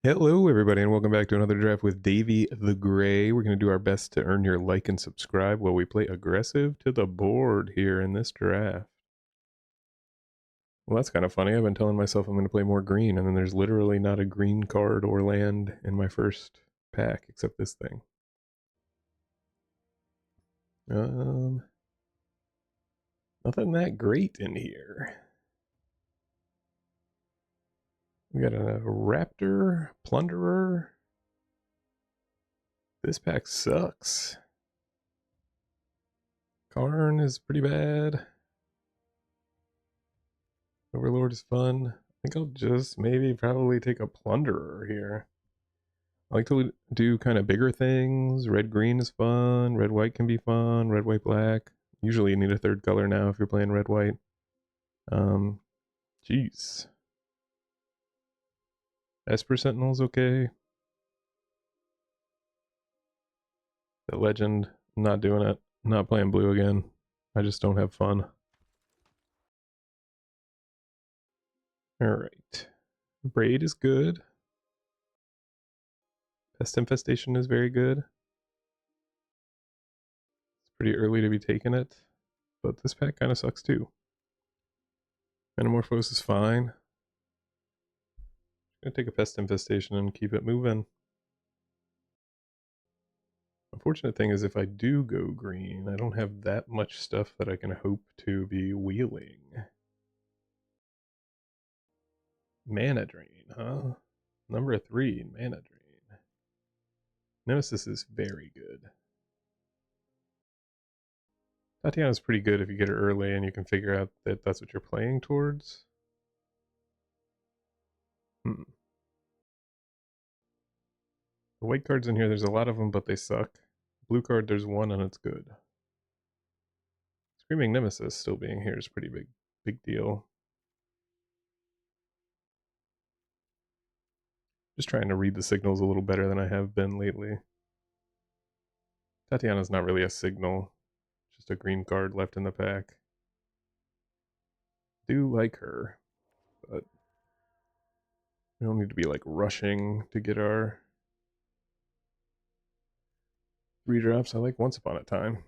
Hello, everybody, and welcome back to another draft with Davey the Gray. We're going to do our best to earn your like and subscribe while we play aggressive to the board here in this draft. Well, that's kind of funny. I've been telling myself I'm going to play more green, and then there's literally not a green card or land in my first pack except this thing. Nothing that great in here. We got a Raptor, Plunderer. This pack sucks. Karn is pretty bad. Overlord is fun. I think I'll just probably take a Plunderer here. I like to do kind of bigger things. Red green is fun. Red white can be fun. Red white black. Usually you need a third color now if you're playing red white. Um, Jeez. Esper Sentinel's okay. The Legend, not doing it. Not playing blue again. I just don't have fun. Alright. Braid is good. Pest Infestation is very good. It's pretty early to be taking it, but this pack kind of sucks too. Metamorphose is fine. I'm gonna take a Pest Infestation and keep it moving. Unfortunate thing is if I do go green, I don't have that much stuff that I can hope to be wheeling. Mana Drain, huh? Number 3, Mana Drain. Nemesis is very good. Tatiana's pretty good if you get her early and you can figure out that that's what you're playing towards. The white cards in here, there's a lot of them, but they suck. Blue card, there's one and it's good. Screaming Nemesis still being here is pretty big deal. Just trying to read the signals a little better than I have been lately. Tatiana's not really a signal, just a green card left in the pack. Do like her, but we don't need to be like rushing to get our 3 drops. I like Once Upon a Time.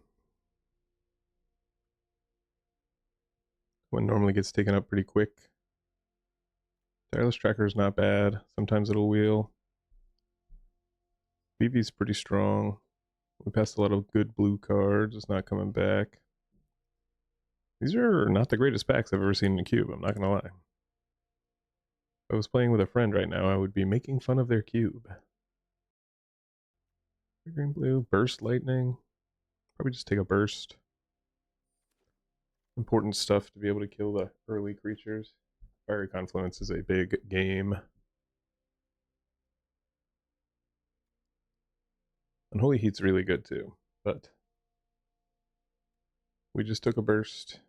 One normally gets taken up pretty quick. Tireless Tracker is not bad. Sometimes it'll wheel. BB's pretty strong. We passed a lot of good blue cards. It's not coming back. These are not the greatest packs I've ever seen in a cube, I'm not gonna lie. If I was playing with a friend right now, I would be making fun of their cube. Green, blue, burst lightning. Probably just take a burst. Important stuff to be able to kill the early creatures. Fiery Confluence is a big game. Unholy Heat's really good too, but we just took a burst.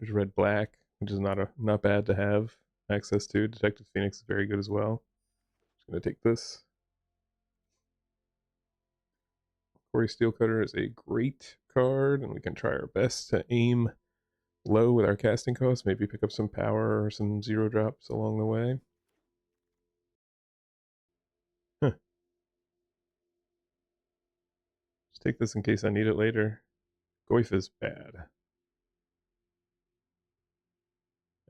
There's red black, which is not bad to have access to. Detective Phoenix is very good as well. Just gonna take this. Corey Steelcutter is a great card, and we can try our best to aim low with our casting costs. Maybe pick up some power or some 0 drops along the way. Huh. Just take this in case I need it later. Goif is bad.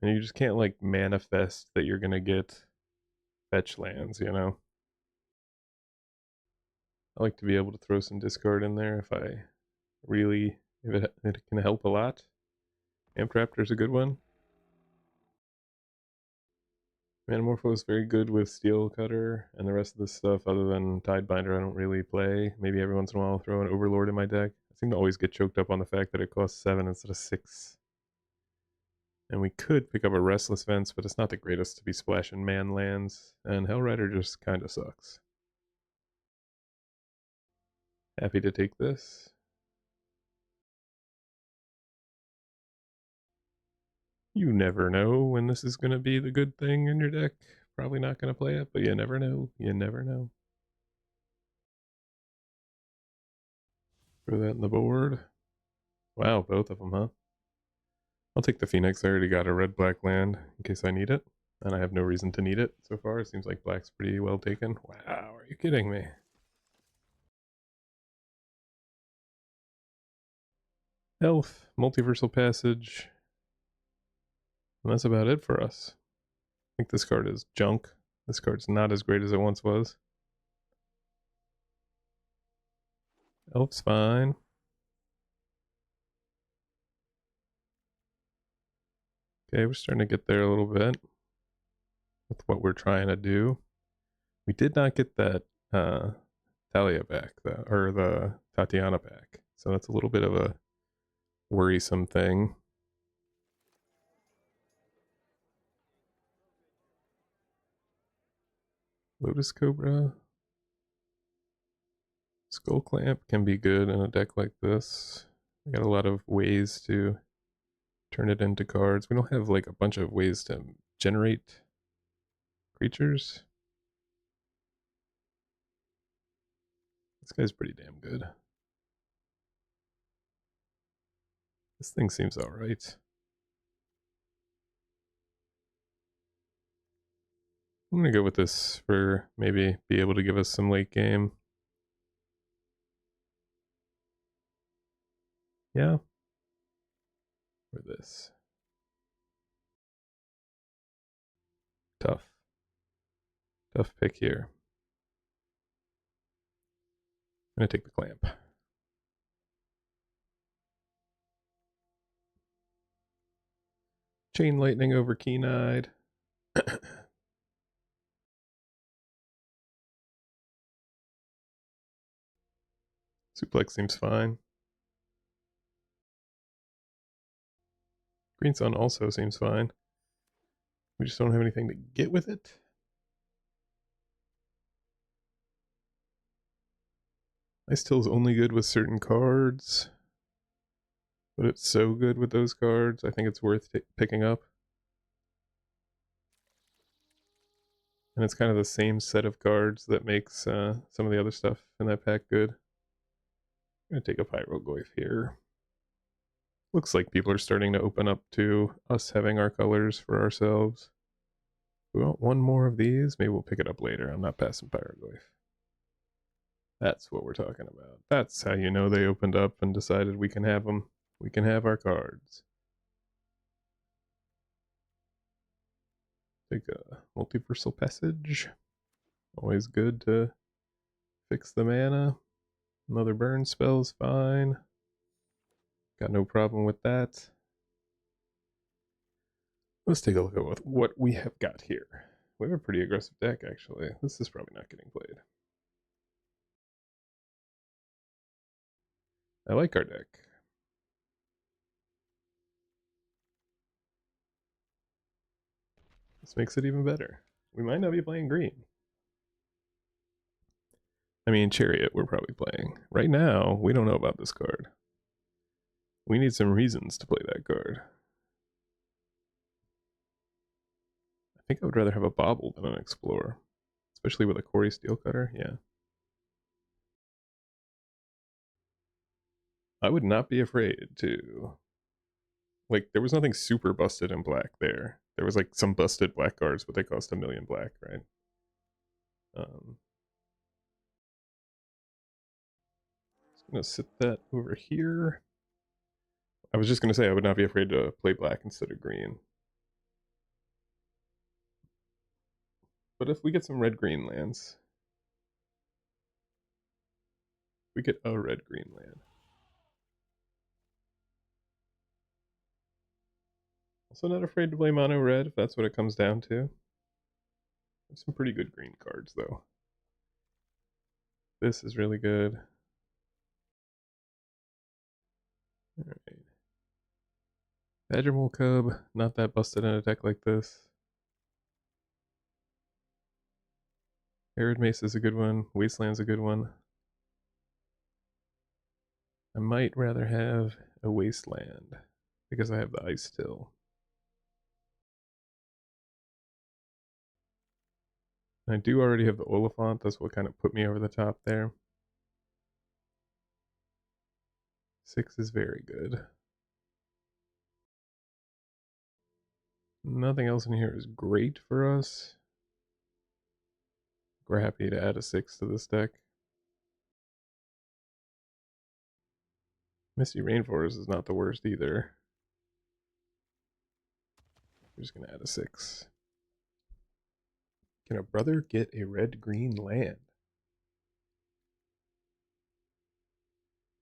And you just can't like manifest that you're gonna get fetch lands, you know? I like to be able to throw some discard in there if it can help a lot. Amp Raptor's a good one. Manamorpho is very good with Steel Cutter, and the rest of the stuff, other than Tidebinder, I don't really play. Maybe every once in a while I'll throw an Overlord in my deck. I seem to always get choked up on the fact that it costs 7 instead of 6. And we could pick up a Restless Vents, but it's not the greatest to be splashing man lands, and Hellrider just kinda sucks. Happy to take this. You never know when this is going to be the good thing in your deck. Probably not going to play it, but you never know. You never know. Throw that in the board. Wow, both of them, huh? I'll take the Phoenix. I already got a red-black land in case I need it. and I have no reason to need it so far. It seems like black's pretty well taken. Wow, are you kidding me? Elf, multiversal passage, and that's about it for us. I think this card is junk. This card's not as great as it once was. Elf's fine. Okay, we're starting to get there a little bit with what we're trying to do. We did not get that Thalia back, or the Tatiana back. So that's a little bit of a worrisome thing. Lotus Cobra. Skull Clamp can be good in a deck like this. We got a lot of ways to turn it into cards. We don't have like a bunch of ways to generate creatures. This guy's pretty damn good. This thing seems alright. I'm gonna go with this for maybe be able to give us some late game. Yeah. Or this. Tough. Tough pick here. I'm gonna take the clamp. Chain lightning over keen-eyed. Suplex seems fine. Green Sun also seems fine. We just don't have anything to get with it. Ice Till's only good with certain cards, but it's so good with those cards. I think it's worth picking up. And it's kind of the same set of cards that makes some of the other stuff in that pack good. I'm gonna take a Pyrogoyf here. Looks like people are starting to open up to us having our colors for ourselves. We want one more of these. Maybe we'll pick it up later. I'm not passing Pyrogoyf. That's what we're talking about. That's how you know they opened up and decided we can have them. We can have our cards. Take a multiversal passage. Always good to fix the mana. Another burn spell's fine. Got no problem with that. Let's take a look at what we have got here. We have a pretty aggressive deck, actually. This is probably not getting played. I like our deck. This makes it even better. We might not be playing green. I mean, Chariot we're probably playing. Right now, we don't know about this card. We need some reasons to play that card. I think I would rather have a Bobble than an Explorer. Especially with a Quarry Steelcutter, yeah. I would not be afraid to... Like, there was nothing super busted in black there. There was like some busted black cards, but they cost 1,000,000 black, right? Just gonna sit that over here. I was just gonna say I would not be afraid to play black instead of green. But if we get some red-green lands, we get a red-green land. Also not afraid to play mono red if that's what it comes down to. There's some pretty good green cards though. This is really good. Alright. Badgermole Cub, not that busted in a deck like this. Arid Mace is a good one. Wasteland's a good one. I might rather have a Wasteland because I have the Ice Till. I do already have the Oliphant. That's what kind of put me over the top there. 6 is very good. Nothing else in here is great for us. We're happy to add a 6 to this deck. Misty Rainforest is not the worst either. We're just going to add a 6. Can a brother get a red-green land?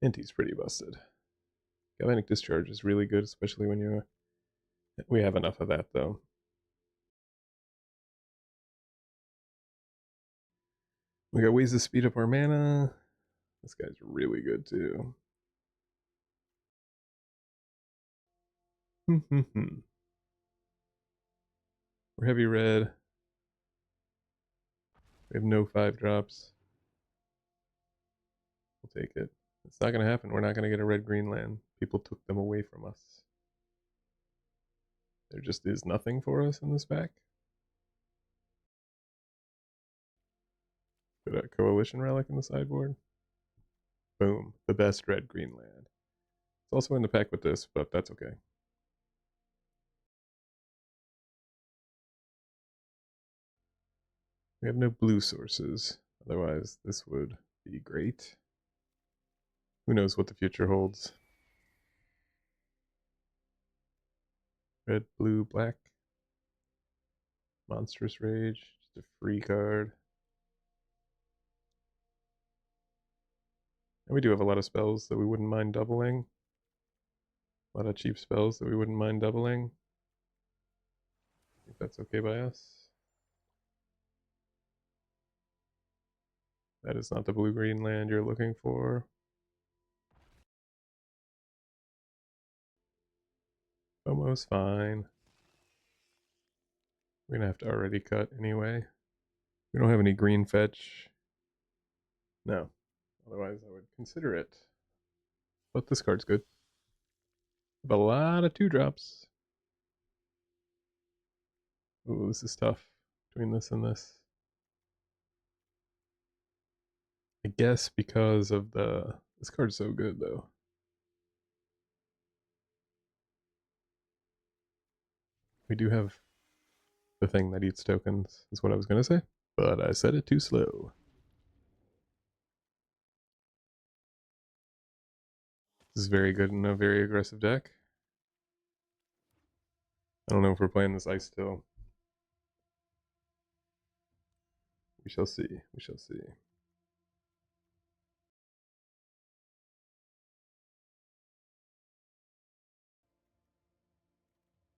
And he's pretty busted. Galvanic Discharge is really good, especially when you... We have enough of that, though. We got ways to speed up our mana. This guy's really good, too. We're heavy red. We have no 5-drops. We'll take it. It's not going to happen. We're not going to get a red-green land. People took them away from us. There just is nothing for us in this pack. Put a Coalition Relic in the sideboard. Boom. The best red-green land. It's also in the pack with this, but that's okay. We have no blue sources. Otherwise, this would be great. Who knows what the future holds. Red, blue, black. Monstrous Rage. Just a free card. And we do have a lot of spells that we wouldn't mind doubling. A lot of cheap spells that we wouldn't mind doubling. I think that's okay by us. That is not the blue-green land you're looking for. Almost fine. We're gonna have to already cut anyway. We don't have any green fetch. No. Otherwise I would consider it. But this card's good. We have a lot of 2-drops. Ooh, this is tough between this and this. I guess because of the... This card's so good, though. We do have the thing that eats tokens, is what I was going to say. But I said it too slow. This is very good in a very aggressive deck. I don't know if we're playing this ice still. We shall see. We shall see.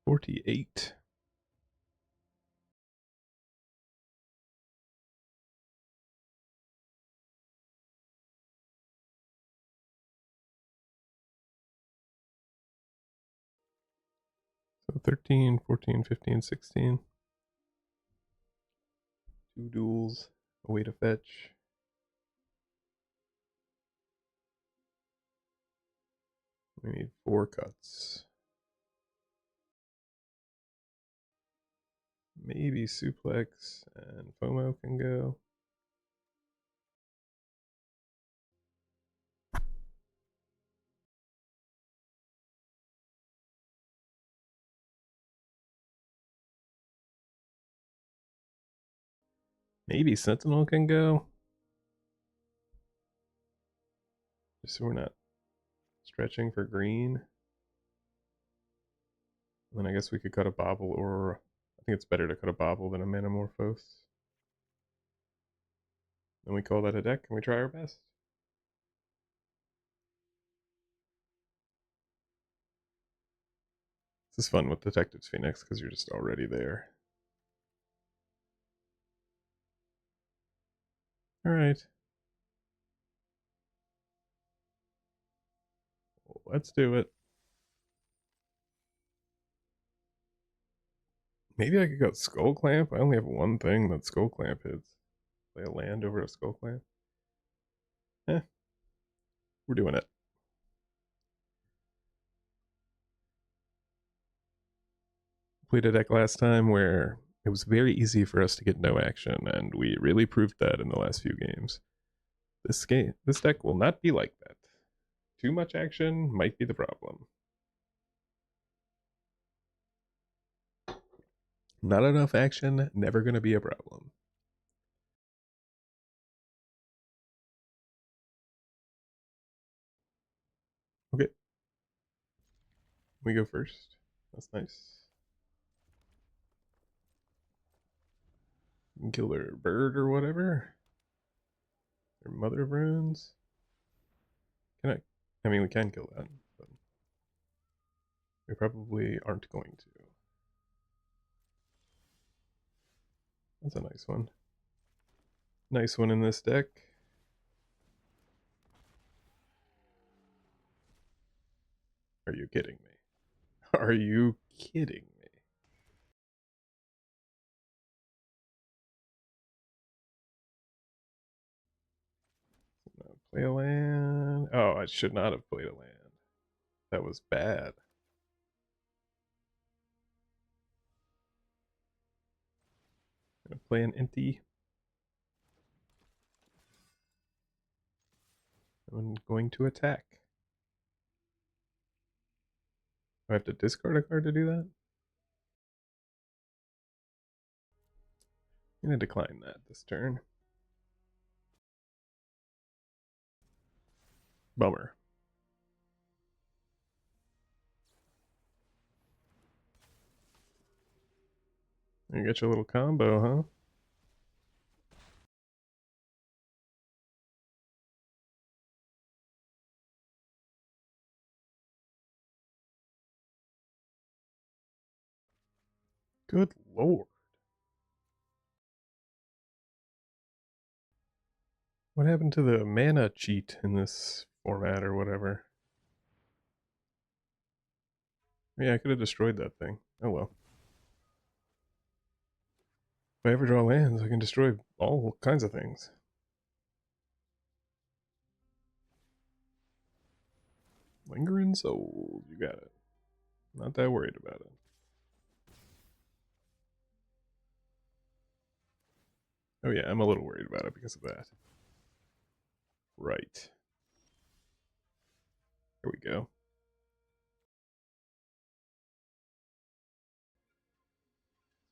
48. So 13, 14, 15, 16. 2 duels. A way to fetch. We need 4 cuts. Maybe Suplex and FOMO can go. Maybe Sentinel can go. Just so we're not stretching for green. And then I guess we could cut a Bobble, or I think it's better to cut a Bobble than a Manamorphose. Then we call that a deck, and we try our best. This is fun with Detectives Phoenix because you're just already there. Alright. Let's do it. Maybe I could go Skull Clamp. I only have one thing that Skull Clamp hits. Play a land over a Skull Clamp. We're doing it. Played a deck last time where it was very easy for us to get no action, and we really proved that in the last few games. This deck will not be like that. Too much action might be the problem. Not enough action, never gonna be a problem. Okay, we go first. That's nice. You can kill their bird or whatever. Their mother of runes. Can I? I mean, we can kill that, but we probably aren't going to. That's a nice one. Nice one in this deck. Are you kidding me? Are you kidding me? No, play a land. Oh, I should not have played a land. That was bad. I'm gonna play an empty. I'm going to attack. Do I have to discard a card to do that? I'm gonna decline that this turn. Bummer. You get your little combo, huh? Good lord. What happened to the mana cheat in this format or whatever? Yeah, I could have destroyed that thing. Oh well. If I ever draw lands, I can destroy all kinds of things. Lingering Souls, you got it. Not that worried about it. Oh yeah, I'm a little worried about it because of that. Right. Here we go.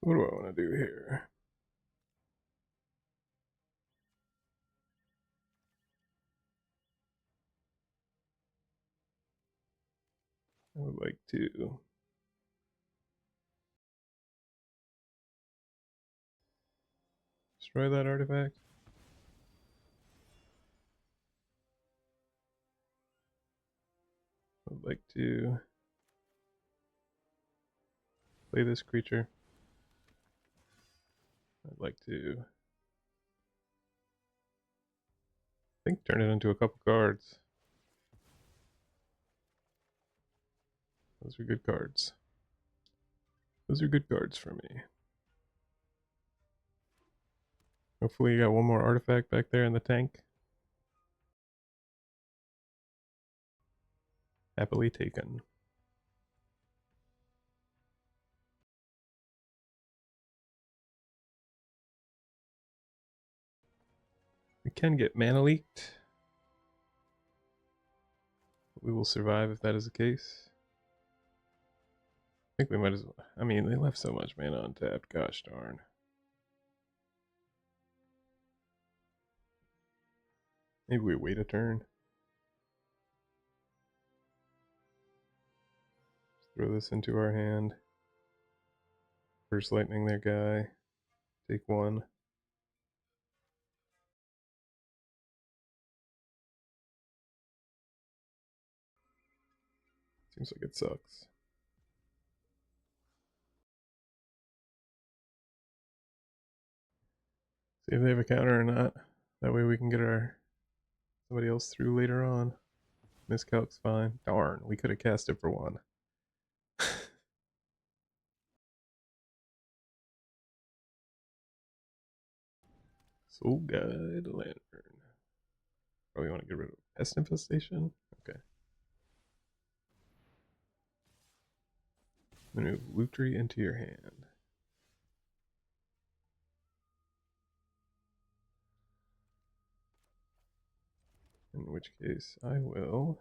What do I want to do here? I would like to destroy that artifact. I would like to play this creature. I'd like to, I think, turn it into a couple cards. Those are good cards. Those are good cards for me. Hopefully you got one more artifact back there in the tank. Happily taken. We can get mana leaked. We will survive if that is the case. I think we might as well. I mean, they left so much mana untapped. Gosh darn. Maybe we wait a turn. Throw this into our hand. First lightning their guy. Take one. Seems like it sucks. See if they have a counter or not. That way we can get our somebody else through later on. Miscalc's fine. Darn, we could have cast it for one. Soul Guide Lantern. Probably want to get rid of Pest Infestation. Okay. Move Lutri into your hand. In which case, I will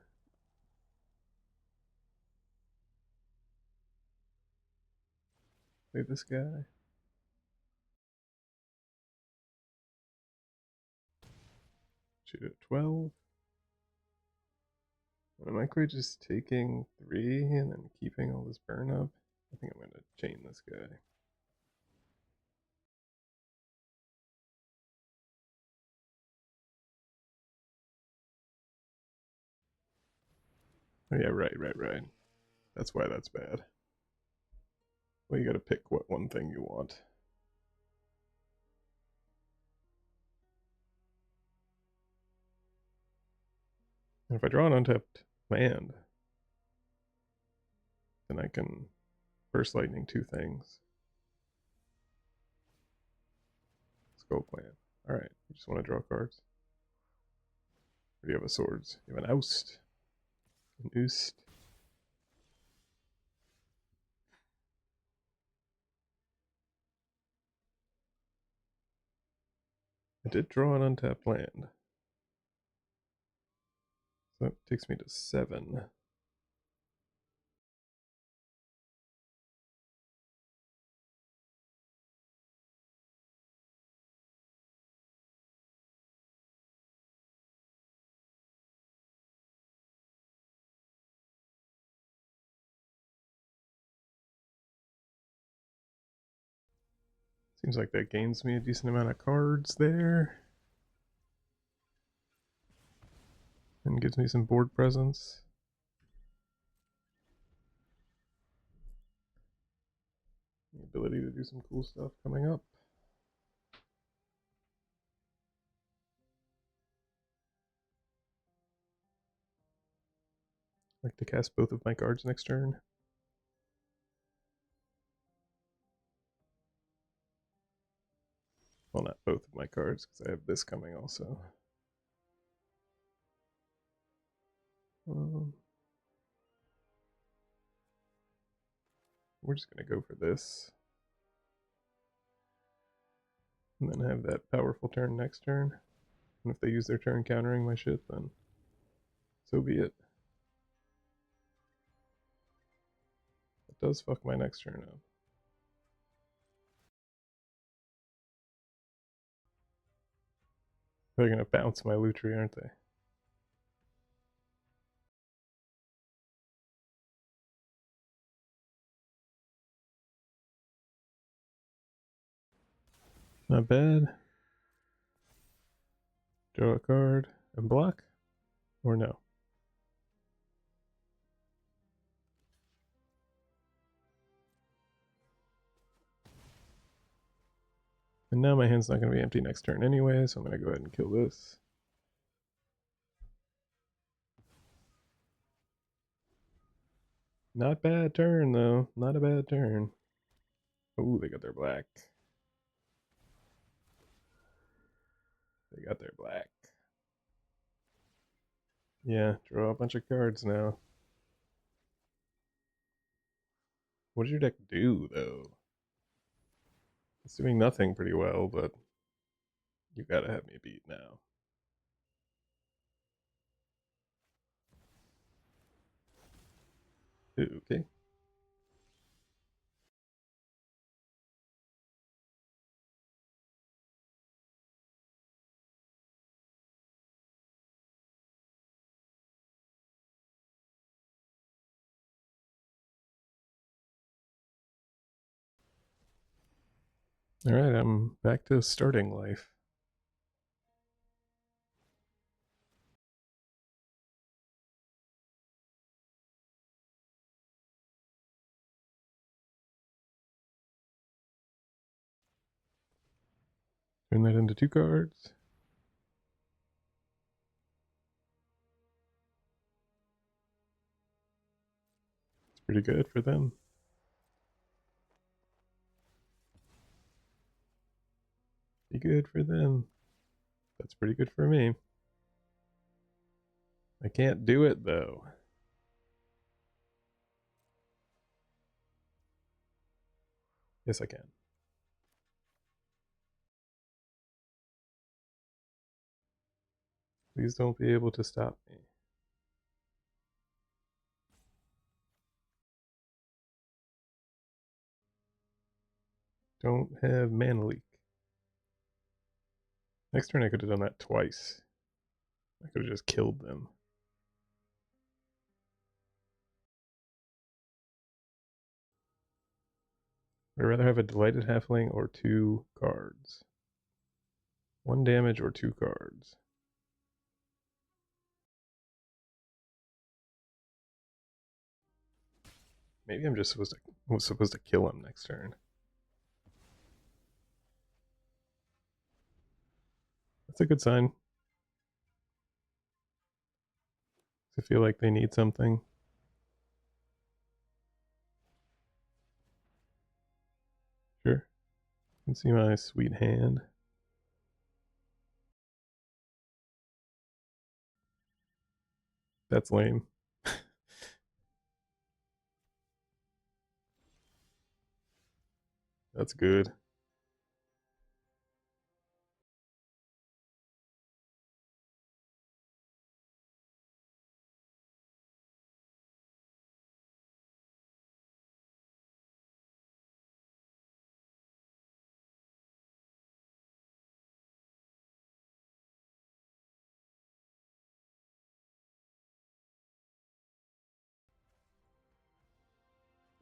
play this guy. Shoot at 12. Am I quite just taking 3 and then keeping all this burn up? I think I'm going to chain this guy. Oh yeah, right. That's why that's bad. Well, you gotta pick what one thing you want. And if I draw an untapped land, then I can Burst Lightning 2 things. Skull Clan. Alright, you just want to draw cards? Or do you have a swords? You have an oust. An oost. I did draw an untapped land. So that takes me to 7. Seems like that gains me a decent amount of cards there. And gives me some board presence. The ability to do some cool stuff coming up. I'd like to cast both of my cards next turn. Well, not both of my cards, because I have this coming also. We're just going to go for this. And then have that powerful turn next turn. And if they use their turn countering my shit, then so be it. It does fuck my next turn up. They're going to bounce my Lutri, aren't they? Not bad. Draw a card and block? Or no? And now my hand's not going to be empty next turn anyway, so I'm going to go ahead and kill this. Not bad turn, though. Not a bad turn. Ooh, they got their black. They got their black. Yeah, draw a bunch of cards now. What does your deck do, though? It's doing nothing pretty well, but you gotta have me beat now. Okay. Alright, I'm back to starting life. Turn that into 2 cards. It's pretty good for them. Pretty good for them. That's pretty good for me. I can't do it, though. Yes, I can. Please don't be able to stop me. Don't have mana leak. Next turn I could have done that twice. I could have just killed them. I'd rather have a delighted halfling or 2 cards. 1 damage or 2 cards. Maybe I'm just supposed to kill him next turn. That's a good sign. I feel like they need something. Sure. You can see my sweet hand. That's lame. That's good.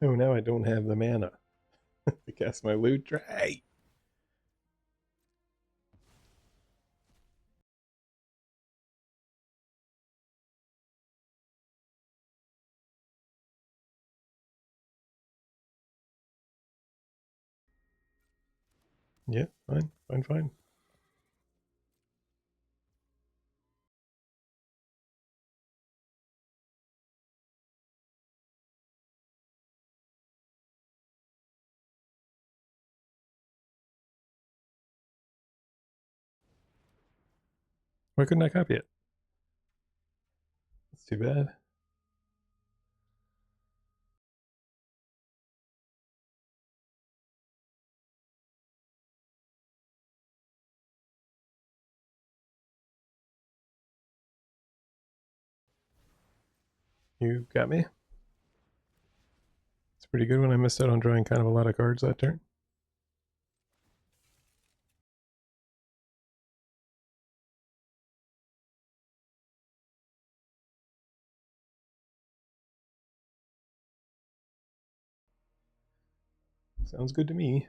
Oh, now I don't have the mana to cast my loot. Right. Yeah, fine, fine, fine. Why couldn't I copy it? That's too bad. You got me? It's pretty good when I missed out on drawing kind of a lot of cards that turn. Sounds good to me.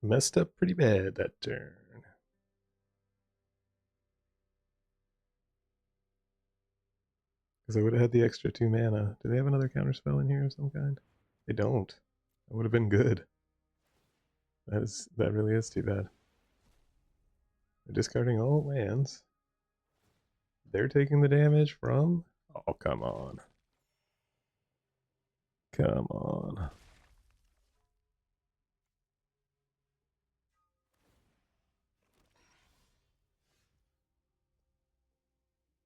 Messed up pretty bad that turn. Because I would have had the extra 2 mana. Do they have another counterspell in here of some kind? They don't. That would have been good. That really is too bad. They're discarding all lands. They're taking the damage from. Oh, come on. Come on.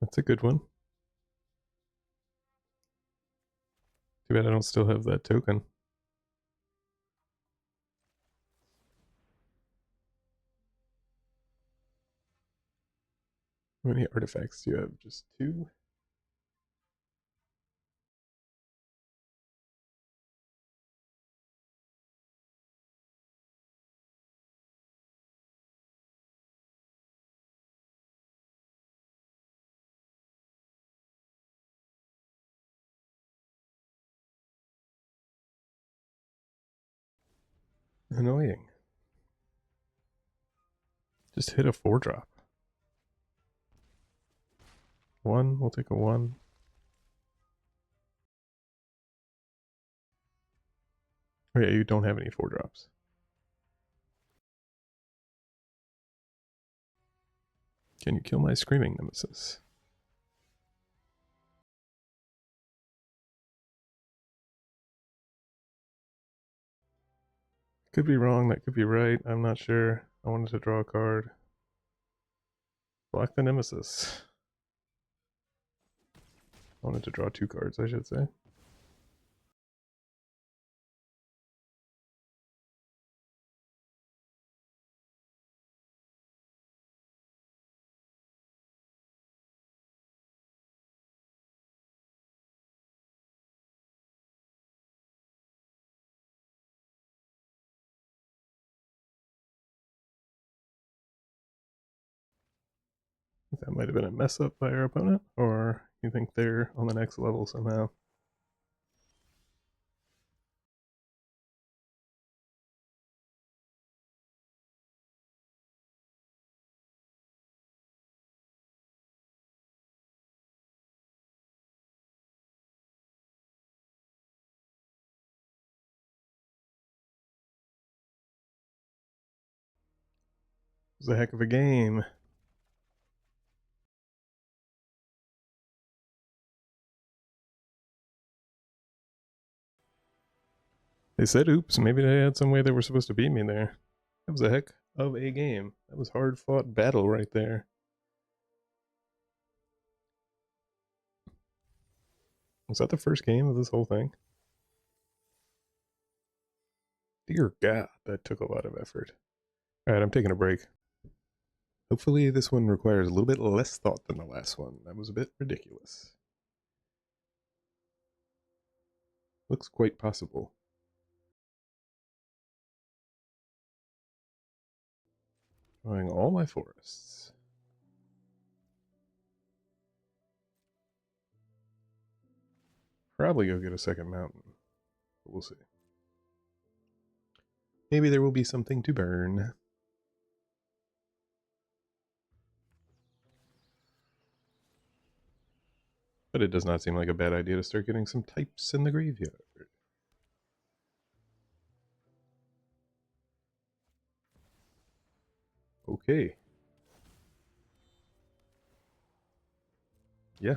That's a good one. Too bad I don't still have that token. How many artifacts do you have? Just 2? Annoying. Just hit a 4-drop. 1, we'll take a 1. Oh yeah, you don't have any 4-drops. Can you kill my screaming nemesis? Could be wrong, that could be right. I'm not sure. I wanted to draw a card. Block the nemesis. I wanted to draw 2 cards, I should say. That might have been a mess up by our opponent, or you think they're on the next level somehow? It was a heck of a game. They said oops, maybe they had some way they were supposed to beat me there. That was a heck of a game. That was hard fought battle right there. Was that the first game of this whole thing? Dear God, that took a lot of effort. Alright, I'm taking a break. Hopefully this one requires a little bit less thought than the last one. That was a bit ridiculous. Looks quite possible. Drawing all my forests. Probably go get a second mountain. But we'll see. Maybe there will be something to burn. But it does not seem like a bad idea to start getting some types in the graveyard. Okay. Yeah.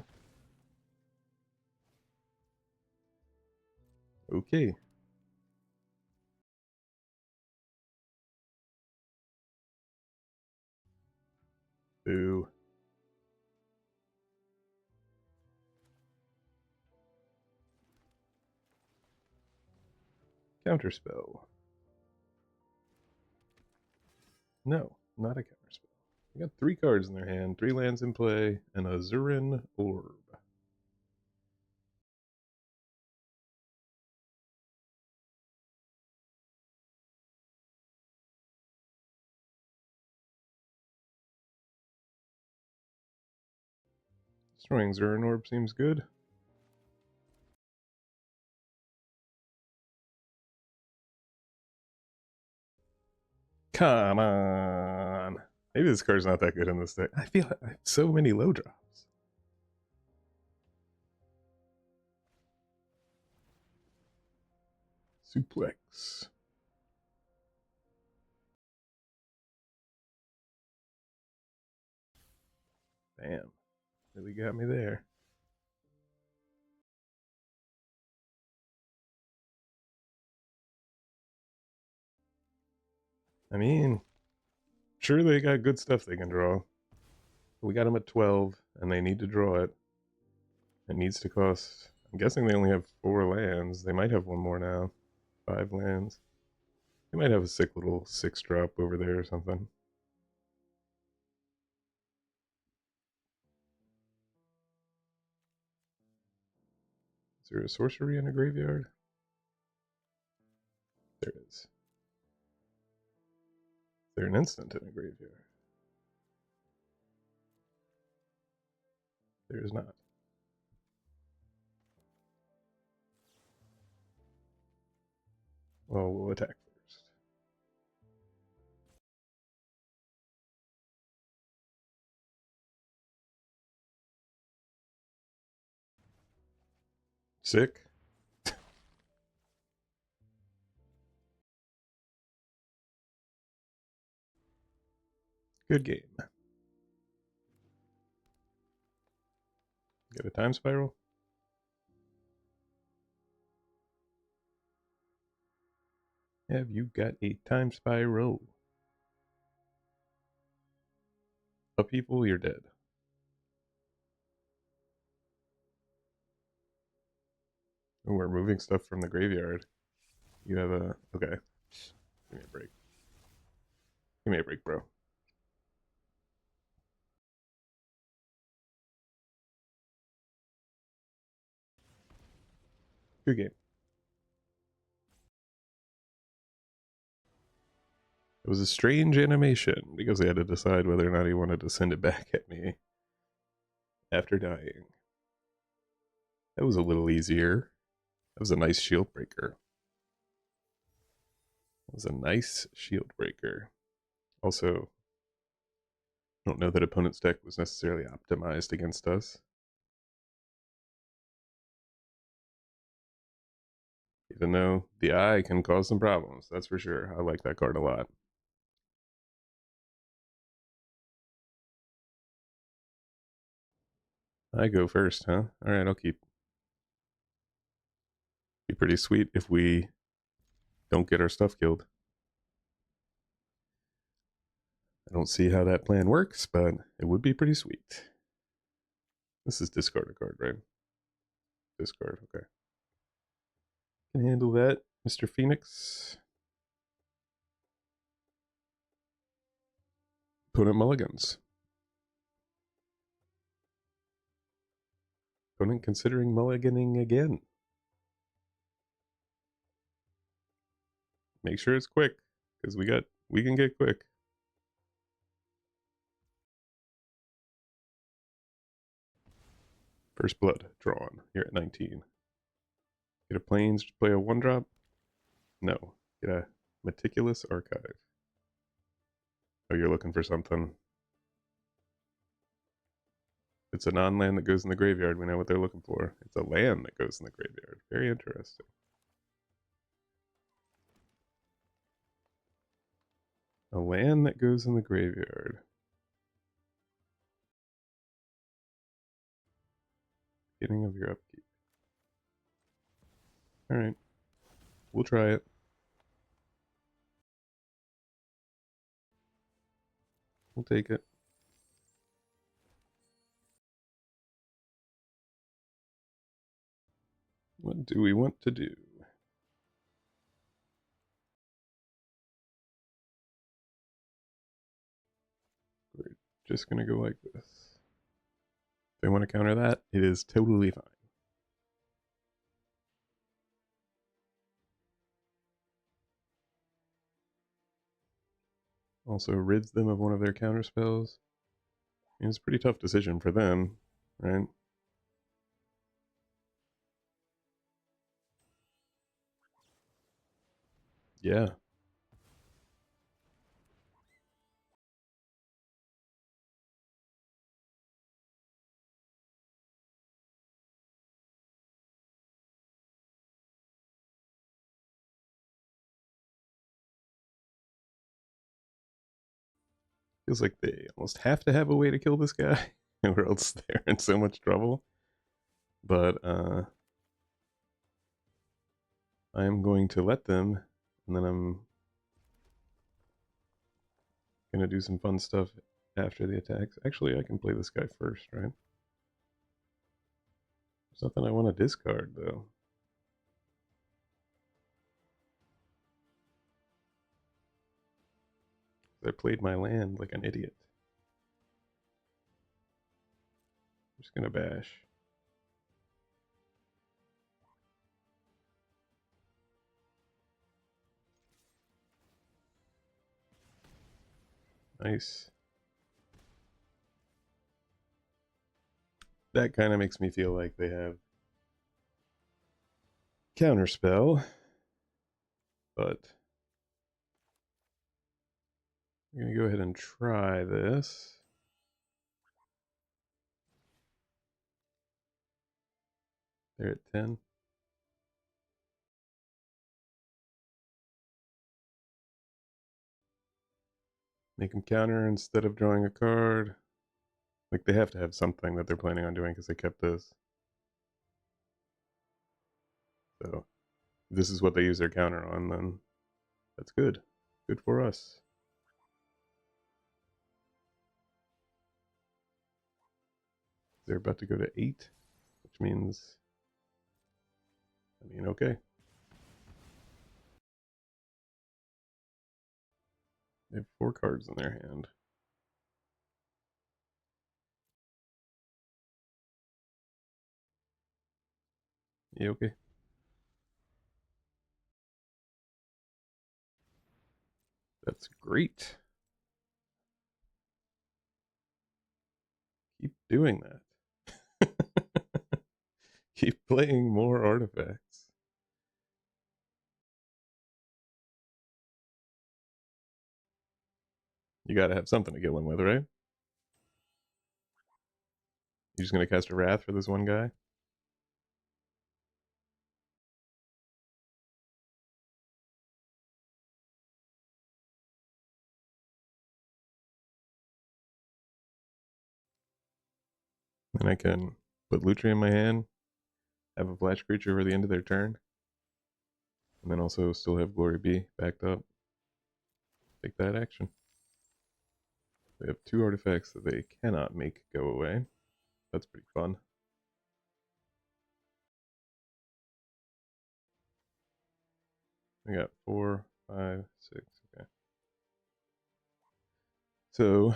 Okay. Boo. Counterspell. No, not a counterspell. They got 3 cards in their hand, 3 lands in play, and a Zurin Orb. Destroying Zurin Orb seems good. Come on. Maybe this card's not that good in this deck. I feel I have so many low drops. Suplex. Bam. Really got me there. I mean, sure they got good stuff they can draw. We got them at 12, and they need to draw it. It needs to cost... I'm guessing they only have 4 lands. They might have one more now. 5 lands. They might have a sick little 6-drop over there or something. Is there a sorcery in a graveyard? There is. Is there an instant in a graveyard? There is not. Well, we'll attack first. Sick. Good game. Get a time spiral? Have you got a time spiral? Upheaval, you're dead. Oh, we're moving stuff from the graveyard. You have a... Okay. Give me a break. Give me a break, bro. Good game. It was a strange animation because they had to decide whether or not he wanted to send it back at me after dying. That was a little easier. That was a nice shield breaker. That was a nice shield breaker. Also, I don't know that opponent's deck was necessarily optimized against us. Even though the eye can cause some problems, that's for sure. I like that card a lot. I go first, huh? Alright, I'll keep. Be pretty sweet if we don't get our stuff killed. I don't see how that plan works, but it would be pretty sweet. This is discard a card, right? Discard, okay. Can handle that, Mr. Phoenix. Opponent mulligans. Opponent considering mulliganing again. Make sure it's quick, because we can get quick. First blood drawn here at 19. Get a plains, play a 1-drop? No. Get a meticulous archive. Oh, you're looking for something. It's a non-land that goes in the graveyard. We know what they're looking for. It's a land that goes in the graveyard. Very interesting. A land that goes in the graveyard. Beginning of your upkeep. Alright. We'll try it. We'll take it. What do we want to do? We're just going to go like this. If they want to counter that, it is totally fine. Also rids them of one of their counter spells. I mean, it's a pretty tough decision for them, right? Yeah. Feels like they almost have to have a way to kill this guy, or else they're in so much trouble. But I am going to let them, and then I'm gonna do some fun stuff after the attacks. Actually, I can play this guy first, right? There's nothing I want to discard, though. I played my land like an idiot. I'm just gonna bash. Nice. That kind of makes me feel like they have counterspell, but I'm gonna go ahead and try this. They're at 10. Make them counter instead of drawing a card. Like, they have to have something that they're planning on doing because they kept this. So, if this is what they use their counter on, then that's good. Good for us. They're about to go to 8, which means, okay. They have 4 cards in their hand. You okay? That's great. Keep doing that. Keep playing more artifacts. You gotta have something to kill him with, right? You're just gonna cast a Wrath for this one guy? Then I can put Lutri in my hand, have a flash creature for the end of their turn, and then also still have Glory B backed up. Take that action. They have two artifacts that they cannot make go away. That's pretty fun. We got 4, 5, 6. Okay. So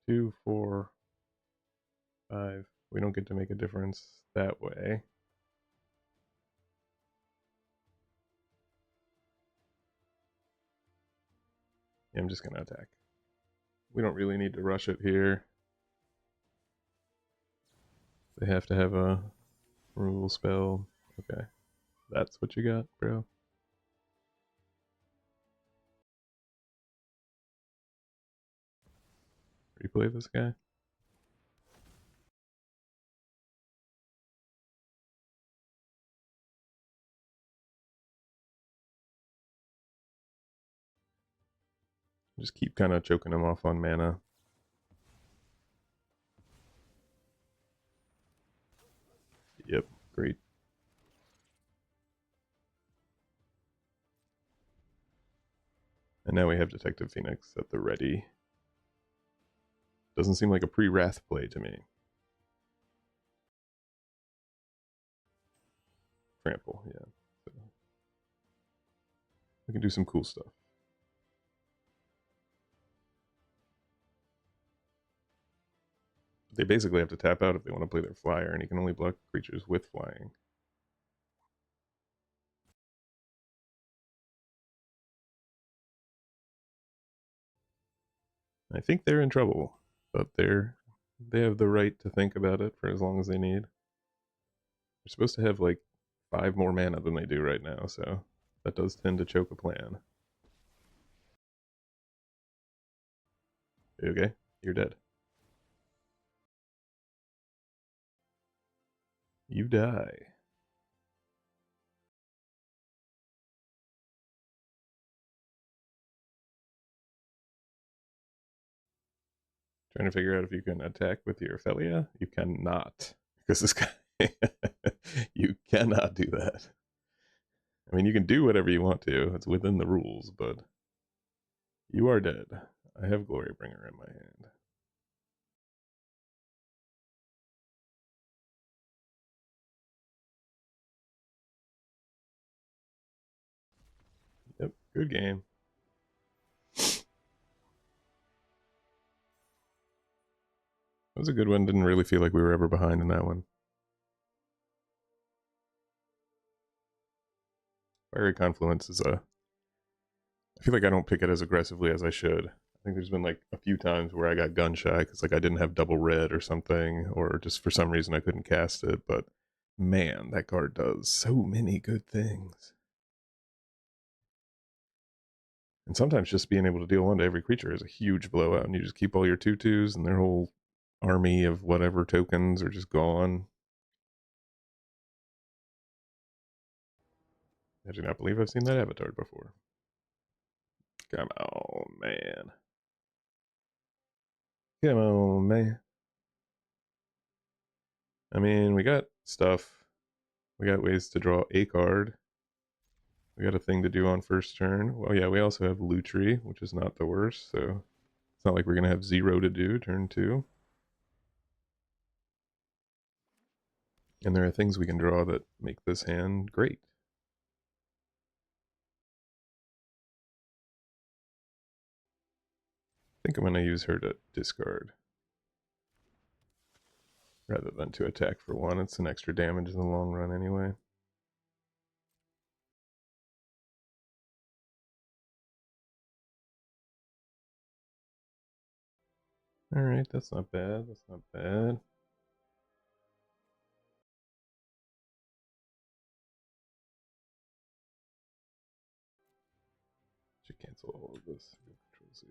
2, 4, 5. We don't get to make a difference that way. Yeah, I'm just gonna attack. We don't really need to rush it here. They have to have a rule spell. Okay. That's what you got, bro. Replay this guy. Just keep kind of choking him off on mana. Yep, great. And now we have Detective Phoenix at the ready. Doesn't seem like a pre-Wrath play to me. Trample, yeah. So we can do some cool stuff. They basically have to tap out if they want to play their flyer, and he can only block creatures with flying. I think they're in trouble, but they have the right to think about it for as long as they need. They're supposed to have like 5 more mana than they do right now, so that does tend to choke a plan. Okay, you're dead. You die. Trying to figure out if you can attack with your Ophelia. You cannot, because this guy. You cannot do that. I mean, you can do whatever you want to. It's within the rules, but you are dead. I have Glorybringer in my hand. Yep, good game. That was a good one. Didn't really feel like we were ever behind in that one. Fiery Confluence is a. I feel like I don't pick it as aggressively as I should. I think there's been like a few times where I got gun shy because like I didn't have double red or something, or just for some reason I couldn't cast it. But man, that card does so many good things. And sometimes just being able to deal 1 to every creature is a huge blowout, and you just keep all your 2/2s and their whole army of whatever tokens are just gone. I do not believe I've seen that avatar before. Come on, man. Come on, man. I mean, we got stuff. We got ways to draw a card. We got a thing to do on first turn. Well, yeah, we also have Lutri, which is not the worst, so it's not like we're going to have 0 to do turn 2. And there are things we can draw that make this hand great. I think I'm going to use her to discard rather than to attack for 1. It's an extra damage in the long run anyway. Alright, that's not bad. That's not bad. Should cancel all of this. Control Z.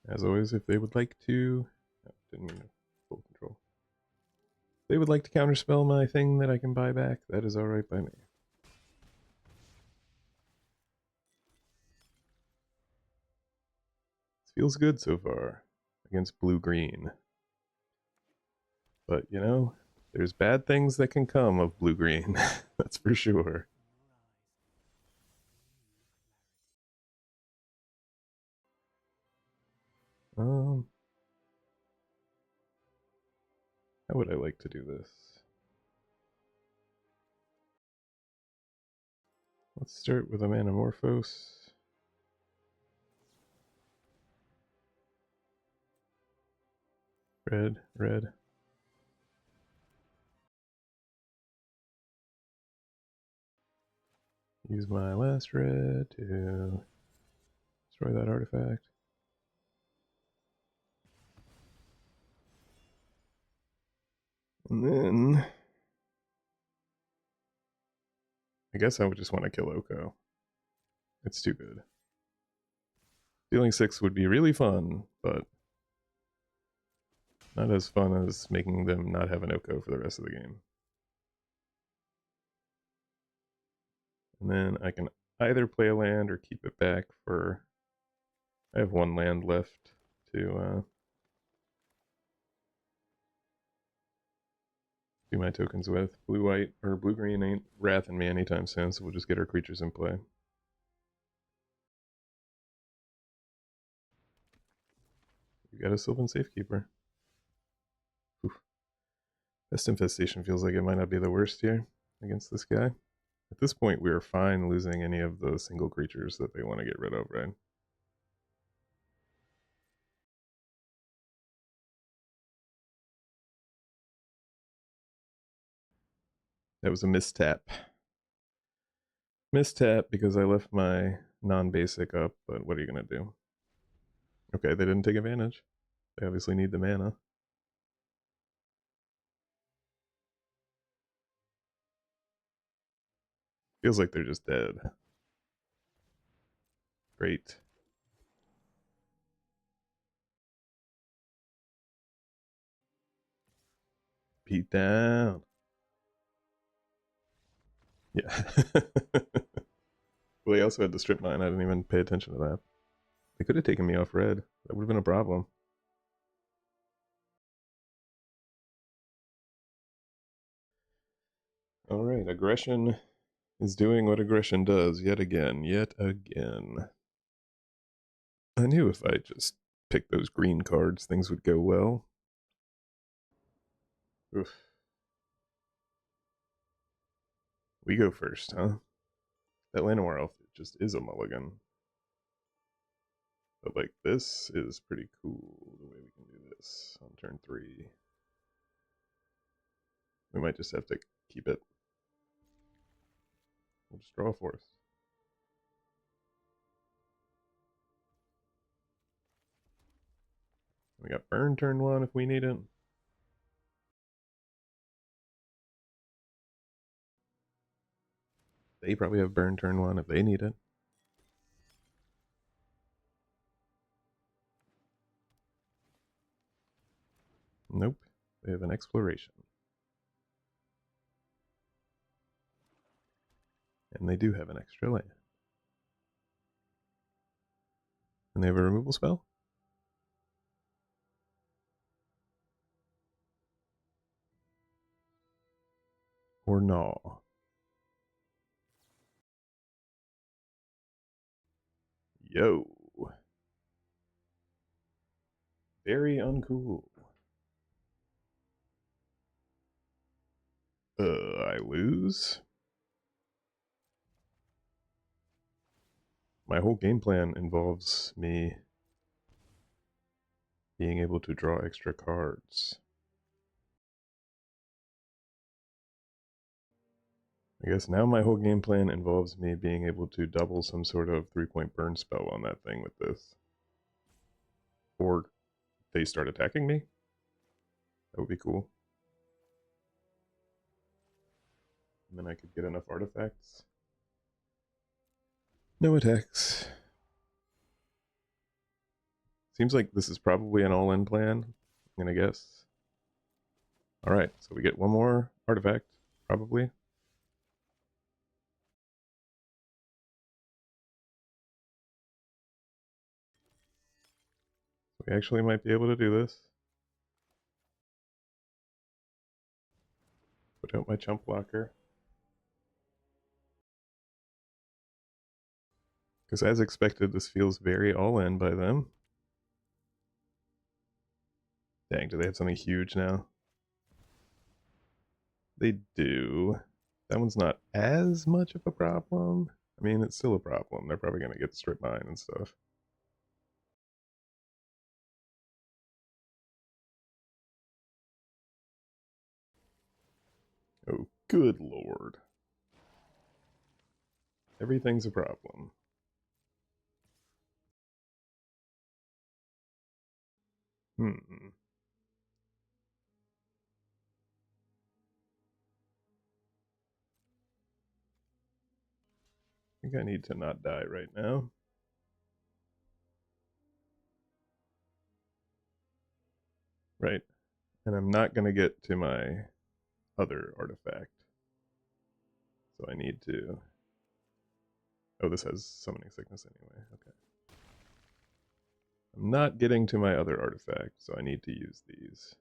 As always, if they would like to... Oh, didn't mean to full control. If they would like to counterspell my thing that I can buy back, that is alright by me. This feels good so far against blue-green. But, you know, there's bad things that can come of blue-green. That's for sure. How would I like to do this? Let's start with a Manamorphose. Red, red. Use my last red to destroy that artifact. And then I guess I would just want to kill Oko. It's too good. Dealing 6 would be really fun, but not as fun as making them not have an Oko for the rest of the game. And then I can either play a land or keep it back for... I have one land left to do my tokens with. Blue-white or blue-green ain't wrathing me anytime soon, so we'll just get our creatures in play. You got a Sylvan Safekeeper. Oof. Best Infestation feels like it might not be the worst here against this guy. At this point, we are fine losing any of the single creatures that they want to get rid of, right? That was a mistap. Mistap because I left my non-basic up, but what are you going to do? Okay, they didn't take advantage. They obviously need the mana. Feels like they're just dead. Great. Beat down. Yeah. Well, they also had the strip mine. I didn't even pay attention to that. They could have taken me off red. That would have been a problem. Alright, aggression is doing what aggression does yet again. Yet again. I knew if I just picked those green cards, things would go well. Oof. We go first, huh? That Llanowar Elf just is a mulligan. But, like, this is pretty cool, the way we can do this on turn 3. We might just have to keep it. We'll just draw a forest. We got burn turn 1 if we need it. They probably have burn turn 1 if they need it. Nope. They have an exploration. And they do have an extra land. And they have a removal spell? Or no? Yo. Very uncool. I lose? My whole game plan involves me being able to draw extra cards. I guess now my whole game plan involves me being able to double some sort of 3-point burn spell on that thing with this. Or they start attacking me. That would be cool. And then I could get enough artifacts. No attacks. Seems like this is probably an all-in plan, I'm gonna guess. Alright, so we get one more artifact, probably. We actually might be able to do this. Put out my chump blocker. Because as expected, this feels very all-in by them. Dang, do they have something huge now? They do. That one's not as much of a problem. I mean, it's still a problem. They're probably going to get strip mine and stuff. Oh, good lord. Everything's a problem. Hmm. I think I need to not die right now. Right. And I'm not going to get to my other artifact. So I need to... Oh, this has summoning sickness anyway. Okay. I'm not getting to my other artifact, so I need to use these.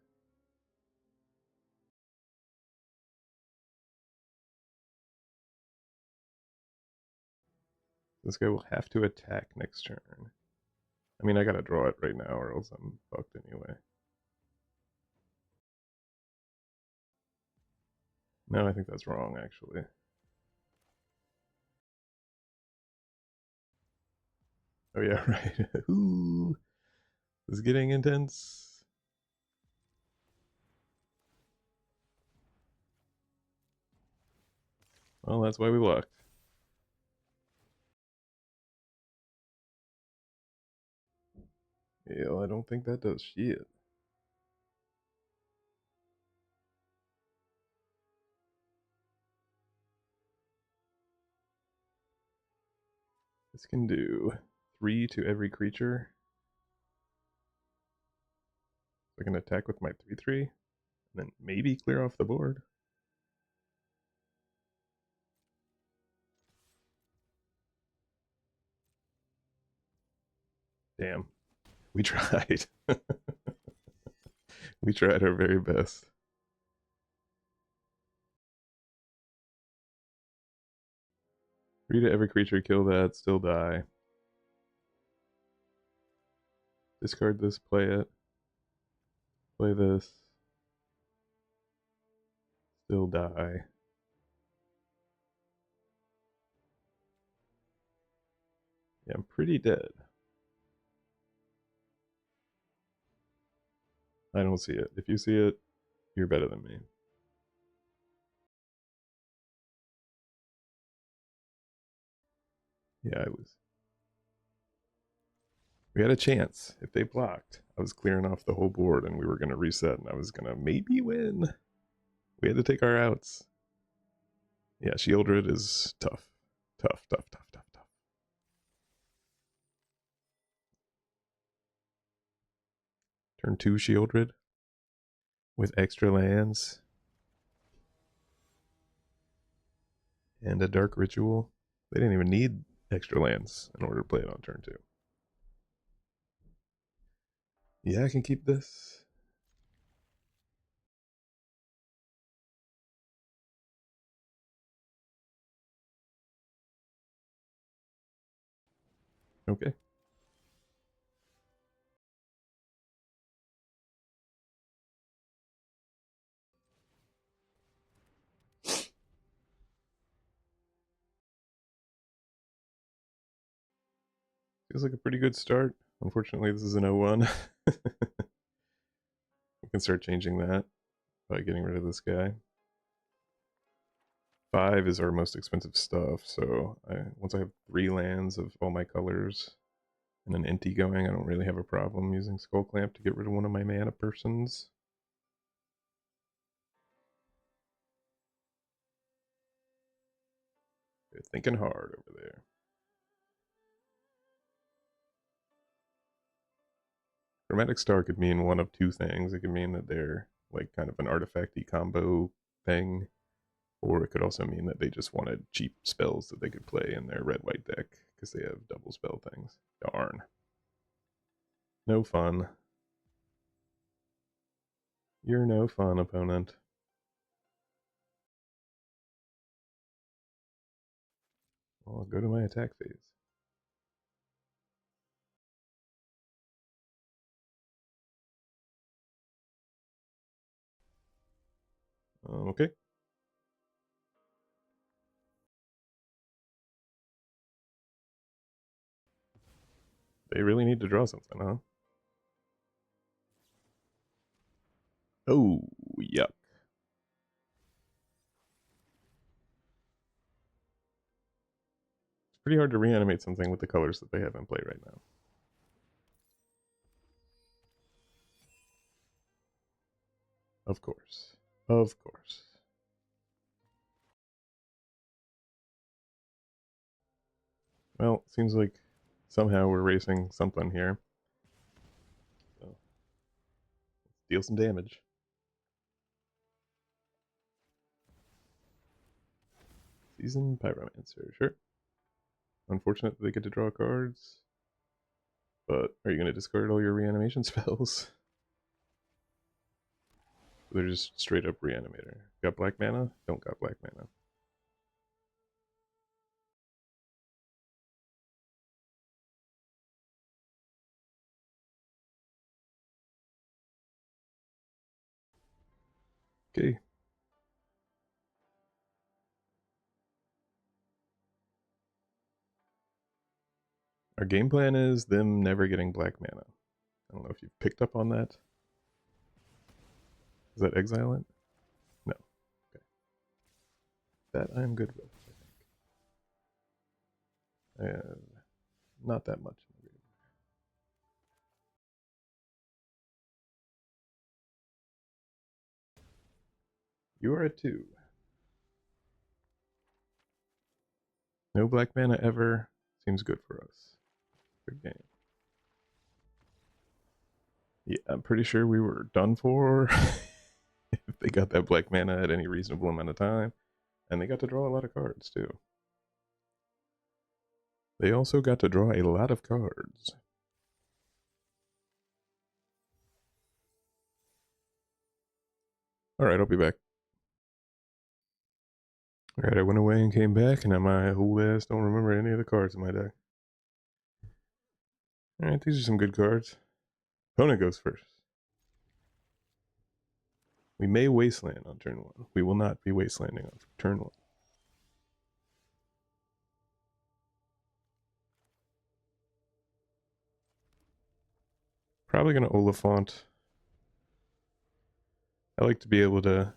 This guy will have to attack next turn. I mean, I gotta draw it right now or else I'm fucked anyway. No, I think that's wrong, actually. Oh yeah, right. Ooh, this is getting intense. Well, that's why we locked. Yeah, I don't think that does shit. This can do 3 to every creature. So I can attack with my 3/3, and then maybe clear off the board. Damn, we tried. We tried our very best. 3 to every creature, kill that, still die. Discard this, play it. Play this. Still die. Yeah, I'm pretty dead. I don't see it. If you see it, you're better than me. Yeah, I was. We had a chance. If they blocked, I was clearing off the whole board and we were going to reset and I was going to maybe win. We had to take our outs. Yeah, Shieldred is tough. Tough, tough, tough, tough, tough. Turn 2 Shieldred with extra lands and a Dark Ritual. They didn't even need extra lands in order to play it on turn 2. Yeah, I can keep this. Okay. Feels like a pretty good start. Unfortunately, this is an 0-1. We can start changing that by getting rid of this guy. 5 is our most expensive stuff, so once I have 3 lands of all my colors and an Inti going, I don't really have a problem using Skull Clamp to get rid of one of my mana persons. They're thinking hard over there. Chromatic Star could mean one of two things. It could mean that they're like kind of an artifacty combo thing, or it could also mean that they just wanted cheap spells that they could play in their red-white deck because they have double spell things. Darn. No fun. You're no fun, opponent. Well, I'll go to my attack phase. Okay. They really need to draw something, huh? Oh, yuck. It's pretty hard to reanimate something with the colors that they have in play right now. Of course. Of course. Well, seems like somehow we're racing something here. So, let's deal some damage. Seasoned Pyromancer, sure. Unfortunate that they get to draw cards. But are you going to discard all your reanimation spells? They're just straight up reanimator. Got black mana? Don't got black mana. Okay. Our game plan is them never getting black mana. I don't know if you've picked up on that. Is that exile it? No. Okay. That I'm good with, I think. Not that much. You are at 2. No black mana ever. Seems good for us. Good game. Yeah, I'm pretty sure we were done for if they got that black mana at any reasonable amount of time. And they got to draw a lot of cards, too. They also got to draw a lot of cards. Alright, I'll be back. Alright, I went away and came back, and now my old ass don't remember any of the cards in my deck. Alright, these are some good cards. Opponent goes first. We may wasteland on turn 1. We will not be wastelanding on turn 1. Probably gonna Oliphant. I like to be able to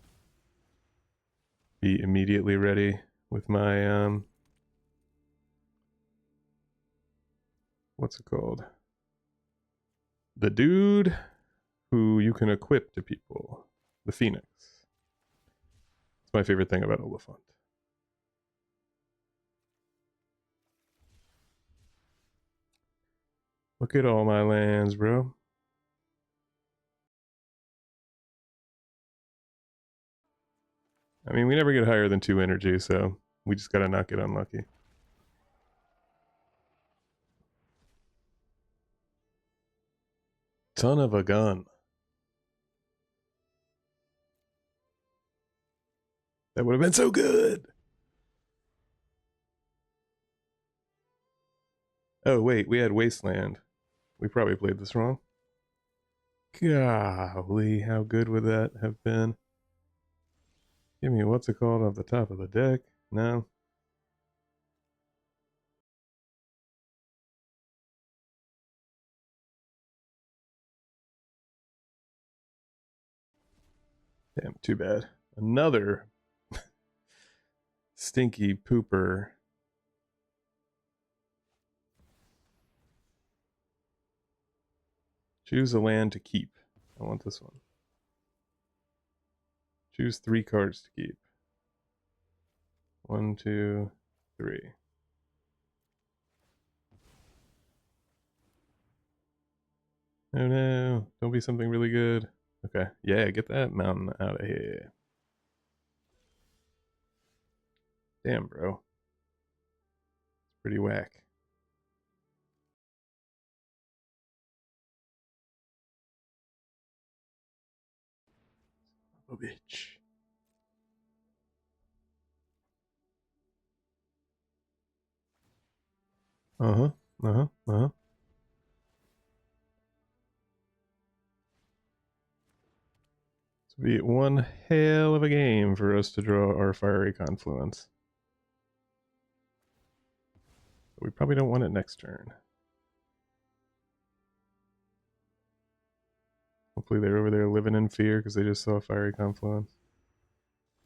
be immediately ready with my what's it called? The dude who you can equip to people. The Phoenix. It's my favorite thing about Oliphant. Look at all my lands, bro. I mean, we never get higher than 2 energy, so we just gotta not get unlucky. Ton of a gun. That would have been so good. Oh, wait, we had Wasteland. We probably played this wrong. Golly, how good would that have been? Give me what's it called off the top of the deck. No. Damn, too bad. Another Stinky pooper. Choose a land to keep. I want this one. Choose 3 cards to keep. 1, 2, 3. Oh no, don't be something really good. Okay, yeah, get that mountain out of here. Damn, bro. It's pretty whack. Oh, bitch. Uh-huh, uh-huh, uh-huh. This would be one hell of a game for us to draw our fiery confluence. But we probably don't want it next turn. Hopefully they're over there living in fear because they just saw a fiery confluence.